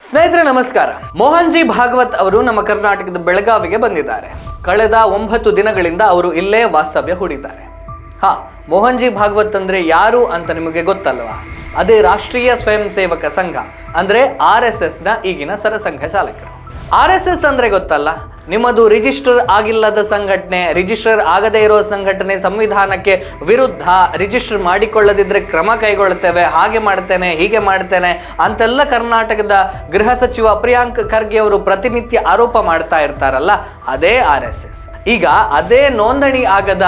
ಸ್ನೇಹಿತರೆ ನಮಸ್ಕಾರ. ಮೋಹನ್ ಜಿ ಭಾಗವತ್ ಅವರು ನಮ್ಮ ಕರ್ನಾಟಕದ ಬೆಳಗಾವಿಗೆ ಬಂದಿದ್ದಾರೆ. ಕಳೆದ 9 ದಿನಗಳಿಂದ ಅವರು ಇಲ್ಲೇ ವಾಸ್ತವ್ಯ ಹೂಡಿದ್ದಾರೆ. ಮೋಹನ್ ಜಿ ಭಾಗವತ್ ಅಂದ್ರೆ ಯಾರು ಅಂತ ನಿಮಗೆ ಗೊತ್ತಲ್ವಾ? ಅದೇ ರಾಷ್ಟ್ರೀಯ ಸ್ವಯಂ ಸೇವಕ ಸಂಘ ಅಂದ್ರೆ RSS ನ ಈಗಿನ ಸರಸಂಘ ಚಾಲಕರು. RSS ಅಂದ್ರೆ ಗೊತ್ತಲ್ಲ, ನಿಮ್ಮದು ರಿಜಿಸ್ಟರ್ ಆಗಿಲ್ಲದ ಸಂಘಟನೆ, ರಿಜಿಸ್ಟರ್ ಆಗದೇ ಇರೋ ಸಂಘಟನೆ, ಸಂವಿಧಾನಕ್ಕೆ ವಿರುದ್ಧ, ರಿಜಿಸ್ಟರ್ ಮಾಡಿಕೊಳ್ಳದಿದ್ರೆ ಕ್ರಮ ಕೈಗೊಳ್ಳುತ್ತೇವೆ, ಹಾಗೆ ಮಾಡ್ತೇನೆ ಹೀಗೆ ಮಾಡ್ತೇನೆ ಅಂತೆಲ್ಲ ಕರ್ನಾಟಕದ ಗೃಹ ಸಚಿವ ಪ್ರಿಯಾಂಕ್ ಖರ್ಗೆ ಅವರು ಪ್ರತಿನಿತ್ಯ ಆರೋಪ ಮಾಡ್ತಾ ಇರ್ತಾರಲ್ಲ, ಅದೇ RSS. ಈಗ ಅದೇ ನೋಂದಣಿ ಆಗದ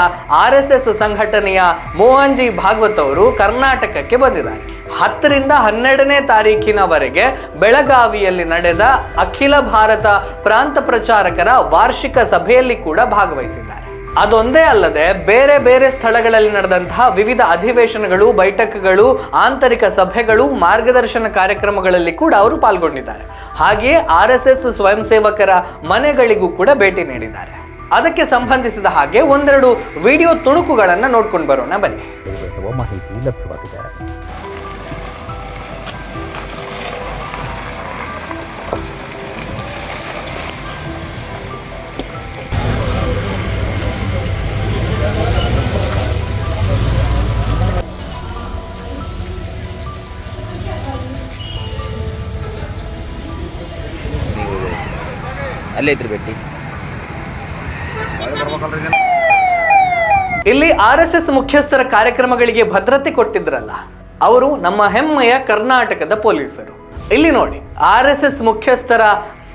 RSS ಸಂಘಟನೆಯ ಮೋಹನ್ ಜಿ ಭಾಗವತ್ ಅವರು ಕರ್ನಾಟಕಕ್ಕೆ ಬಂದಿದ್ದಾರೆ. 10ರಿಂದ 12ನೇ ತಾರೀಕಿನವರೆಗೆ ಬೆಳಗಾವಿಯಲ್ಲಿ ನಡೆದ ಅಖಿಲ ಭಾರತ ಪ್ರಾಂತ ಪ್ರಚಾರಕರ ವಾರ್ಷಿಕ ಸಭೆಯಲ್ಲಿ ಕೂಡ ಭಾಗವಹಿಸಿದ್ದಾರೆ. ಅದೊಂದೇ ಅಲ್ಲದೆ ಬೇರೆ ಬೇರೆ ಸ್ಥಳಗಳಲ್ಲಿ ನಡೆದಂತಹ ವಿವಿಧ ಅಧಿವೇಶನಗಳು, ಬೈಠಕ್ಗಳು, ಆಂತರಿಕ ಸಭೆಗಳು, ಮಾರ್ಗದರ್ಶನ ಕಾರ್ಯಕ್ರಮಗಳಲ್ಲಿ ಕೂಡ ಅವರು ಪಾಲ್ಗೊಂಡಿದ್ದಾರೆ. ಹಾಗೆಯೇ RSS ಸ್ವಯಂ ಸೇವಕರ ಮನೆಗಳಿಗೂ ಕೂಡ ಭೇಟಿ ನೀಡಿದ್ದಾರೆ. ಅದಕ್ಕೆ ಸಂಬಂಧಿಸಿದ ಹಾಗೆ ಒಂದೆರಡು ವಿಡಿಯೋ ತುಣುಕುಗಳನ್ನು ನೋಡ್ಕೊಂಡು ಬರೋಣ ಬನ್ನಿ. ಮಾಹಿತಿ ಲಭ್ಯವಾಗಿದೆ. ಅಲ್ಲೇ ಇದ್ರು ಭೇಟಿ. ಇಲ್ಲಿ RSS ಮುಖ್ಯಸ್ಥರ ಕಾರ್ಯಕ್ರಮಗಳಿಗೆ ಭದ್ರತೆ ಕೊಟ್ಟಿದ್ರಲ್ಲ, ಅವರು ನಮ್ಮ ಹೆಮ್ಮೆಯ ಕರ್ನಾಟಕದ ಪೊಲೀಸರು. ಇಲ್ಲಿ ನೋಡಿ, RSS ಮುಖ್ಯಸ್ಥರ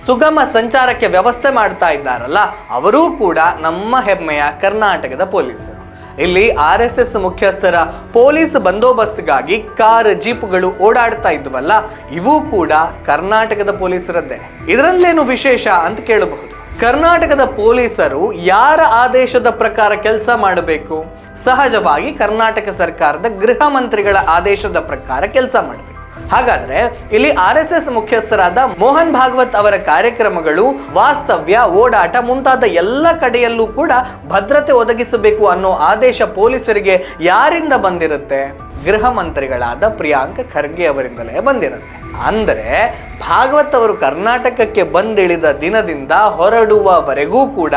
ಸುಗಮ ಸಂಚಾರಕ್ಕೆ ವ್ಯವಸ್ಥೆ ಮಾಡ್ತಾ ಇದ್ದಾರಲ್ಲ, ಅವರೂ ಕೂಡ ನಮ್ಮ ಹೆಮ್ಮೆಯ ಕರ್ನಾಟಕದ ಪೊಲೀಸರು. ಇಲ್ಲಿ RSS ಮುಖ್ಯಸ್ಥರ ಪೊಲೀಸ್ ಬಂದೋಬಸ್ತ್ಗಾಗಿ ಕಾರ್, ಜೀಪುಗಳು ಓಡಾಡ್ತಾ ಇದ್ವಲ್ಲ, ಇವು ಕೂಡ ಕರ್ನಾಟಕದ ಪೊಲೀಸರದ್ದೇ. ಇದರಲ್ಲೇನು ವಿಶೇಷ ಅಂತ ಕೇಳಬಹುದು. ಕರ್ನಾಟಕದ ಪೊಲೀಸರು ಯಾರ ಆದೇಶದ ಪ್ರಕಾರ ಕೆಲಸ ಮಾಡಬೇಕು? ಸಹಜವಾಗಿ ಕರ್ನಾಟಕ ಸರ್ಕಾರದ ಗೃಹ ಮಂತ್ರಿಗಳ ಆದೇಶದ ಪ್ರಕಾರ ಕೆಲಸ ಮಾಡಬೇಕು. ಹಾಗಾದ್ರೆ ಇಲ್ಲಿ RSS ಮುಖ್ಯಸ್ಥರಾದ ಮೋಹನ್ ಭಾಗವತ್ ಅವರ ಕಾರ್ಯಕ್ರಮಗಳು, ವಾಸ್ತವ್ಯ, ಓಡಾಟ ಮುಂತಾದ ಎಲ್ಲ ಕಡೆಯಲ್ಲೂ ಕೂಡ ಭದ್ರತೆ ಒದಗಿಸಬೇಕು ಅನ್ನೋ ಆದೇಶ ಪೊಲೀಸರಿಗೆ ಯಾರಿಂದ ಬಂದಿರುತ್ತೆ? ಗೃಹ ಮಂತ್ರಿಗಳಾದ ಪ್ರಿಯಾಂಕ್ ಖರ್ಗೆ ಅವರಿಂದಲೇ ಬಂದಿರುತ್ತೆ. ಅಂದರೆ ಭಾಗವತ್ ಅವರು ಕರ್ನಾಟಕಕ್ಕೆ ಬಂದಿಳಿದ ದಿನದಿಂದ ಹೊರಡುವವರೆಗೂ ಕೂಡ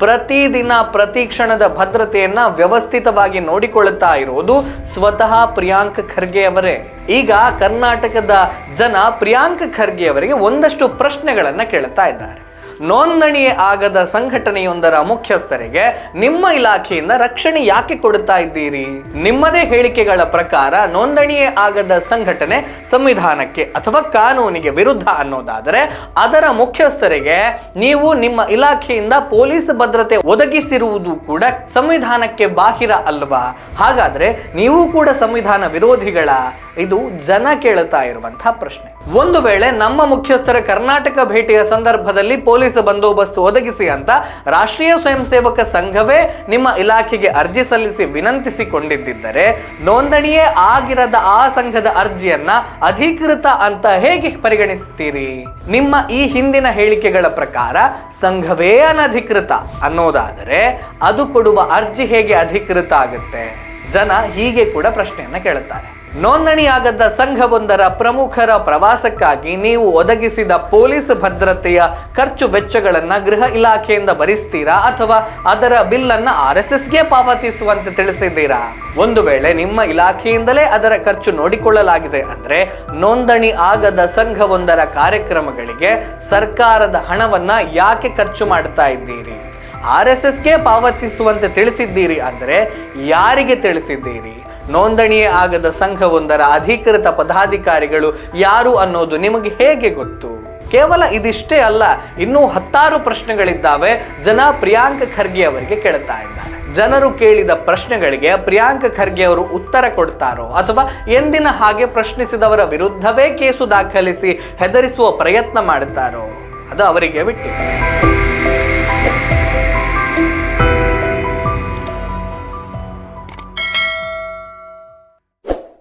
ಪ್ರತಿದಿನ ಪ್ರತಿ ಕ್ಷಣದ ಭದ್ರತೆಯನ್ನ ವ್ಯವಸ್ಥಿತವಾಗಿ ನೋಡಿಕೊಳ್ಳುತ್ತಾ ಇರುವುದು ಸ್ವತಃ ಪ್ರಿಯಾಂಕ್ ಖರ್ಗೆ ಅವರೇ. ಈಗ ಕರ್ನಾಟಕದ ಜನ ಪ್ರಿಯಾಂಕ್ ಖರ್ಗೆ ಅವರಿಗೆ ಒಂದಷ್ಟು ಪ್ರಶ್ನೆಗಳನ್ನ ಕೇಳುತ್ತಾ ಇದ್ದಾರೆ. ನೋಂದಣಿಯೇ ಆಗದ ಸಂಘಟನೆಯೊಂದರ ಮುಖ್ಯಸ್ಥರಿಗೆ ನಿಮ್ಮ ಇಲಾಖೆಯಿಂದ ರಕ್ಷಣೆ ಯಾಕೆ ಕೊಡುತ್ತಾ ಇದ್ದೀರಿ? ನಿಮ್ಮದೇ ಹೇಳಿಕೆಗಳ ಪ್ರಕಾರ ನೋಂದಣಿಯೇ ಆಗದ ಸಂಘಟನೆ ಸಂವಿಧಾನಕ್ಕೆ ಅಥವಾ ಕಾನೂನಿಗೆ ವಿರುದ್ಧ ಅನ್ನೋದಾದರೆ ಅದರ ಮುಖ್ಯಸ್ಥರಿಗೆ ನೀವು ನಿಮ್ಮ ಇಲಾಖೆಯಿಂದ ಪೊಲೀಸ್ ಭದ್ರತೆ ಒದಗಿಸಿರುವುದು ಕೂಡ ಸಂವಿಧಾನಕ್ಕೆ ಬಾಹಿರ ಅಲ್ವಾ? ಹಾಗಾದ್ರೆ ನೀವು ಕೂಡ ಸಂವಿಧಾನ ವಿರೋಧಿಗಳ? ಇದು ಜನ ಕೇಳುತ್ತಾ ಇರುವಂತಹ ಪ್ರಶ್ನೆ. ಒಂದು ವೇಳೆ ನಮ್ಮ ಮುಖ್ಯಸ್ಥರ ಕರ್ನಾಟಕ ಭೇಟಿಯ ಸಂದರ್ಭದಲ್ಲಿ ಪೊಲೀಸ್ ಬಂದೋಬಸ್ತ್ ಒದಗಿಸಿ ಅಂತ ರಾಷ್ಟ್ರೀಯ ಸ್ವಯಂ ಸೇವಕ ಸಂಘವೇ ನಿಮ್ಮ ಇಲಾಖೆಗೆ ಅರ್ಜಿ ಸಲ್ಲಿಸಿ ವಿನಂತಿಸಿಕೊಂಡಿದ್ದರೆ ನೋಂದಣಿಯೇ ಆಗಿರದ ಆ ಸಂಘದ ಅರ್ಜಿಯನ್ನ ಅಧಿಕೃತ ಅಂತ ಹೇಗೆ ಪರಿಗಣಿಸುತ್ತೀರಿ? ನಿಮ್ಮ ಈ ಹಿಂದಿನ ಹೇಳಿಕೆಗಳ ಪ್ರಕಾರ ಸಂಘವೇ ಅನಧಿಕೃತ ಅನ್ನೋದಾದರೆ ಅದು ಕೊಡುವ ಅರ್ಜಿ ಹೇಗೆ ಅಧಿಕೃತ ಆಗುತ್ತೆ? ಜನ ಹೀಗೆ ಕೂಡ ಪ್ರಶ್ನೆಯನ್ನ ಕೇಳುತ್ತಾರೆ. ನೋಂದಣಿಯಾಗದ ಸಂಘವೊಂದರ ಪ್ರಮುಖರ ಪ್ರವಾಸಕ್ಕಾಗಿ ನೀವು ಒದಗಿಸಿದ ಪೊಲೀಸ್ ಭದ್ರತೆಯ ಖರ್ಚು ವೆಚ್ಚಗಳನ್ನ ಗೃಹ ಇಲಾಖೆಯಿಂದ ಭರಿಸ್ತೀರಾ ಅಥವಾ ಅದರ ಬಿಲ್ ಅನ್ನ RSSಗೆ ಪಾವತಿಸುವಂತೆ ತಿಳಿಸಿದ್ದೀರಾ? ಒಂದು ವೇಳೆ ನಿಮ್ಮ ಇಲಾಖೆಯಿಂದಲೇ ಅದರ ಖರ್ಚು ನೋಡಿಕೊಳ್ಳಲಾಗಿದೆ ಅಂದ್ರೆ ನೋಂದಣಿ ಆಗದ ಸಂಘವೊಂದರ ಕಾರ್ಯಕ್ರಮಗಳಿಗೆ ಸರ್ಕಾರದ ಹಣವನ್ನ ಯಾಕೆ ಖರ್ಚು ಮಾಡ್ತಾ ಇದ್ದೀರಿ? RSSಗೆ ಪಾವತಿಸುವಂತೆ ತಿಳಿಸಿದ್ದೀರಿ ಅಂದ್ರೆ ಯಾರಿಗೆ ತಿಳಿಸಿದ್ದೀರಿ? ನೋಂದಣಿಯೇ ಆಗದ ಸಂಘವೊಂದರ ಅಧಿಕೃತ ಪದಾಧಿಕಾರಿಗಳು ಯಾರು ಅನ್ನೋದು ನಿಮಗೆ ಹೇಗೆ ಗೊತ್ತು? ಕೇವಲ ಇದಿಷ್ಟೇ ಅಲ್ಲ, ಇನ್ನೂ 10 ಪ್ರಶ್ನೆಗಳಿದ್ದಾವೆ. ಜನ ಪ್ರಿಯಾಂಕ್ ಖರ್ಗೆ ಅವರಿಗೆ ಕೇಳ್ತಾ ಇದ್ದಾರೆ. ಜನರು ಕೇಳಿದ ಪ್ರಶ್ನೆಗಳಿಗೆ ಪ್ರಿಯಾಂಕ್ ಖರ್ಗೆ ಅವರು ಉತ್ತರ ಕೊಡ್ತಾರೋ ಅಥವಾ ಎಂದಿನ ಹಾಗೆ ಪ್ರಶ್ನಿಸಿದವರ ವಿರುದ್ಧವೇ ಕೇಸು ದಾಖಲಿಸಿ ಹೆದರಿಸುವ ಪ್ರಯತ್ನ ಮಾಡುತ್ತಾರೋ ಅದು ಅವರಿಗೆ ಬಿಟ್ಟಿದೆ.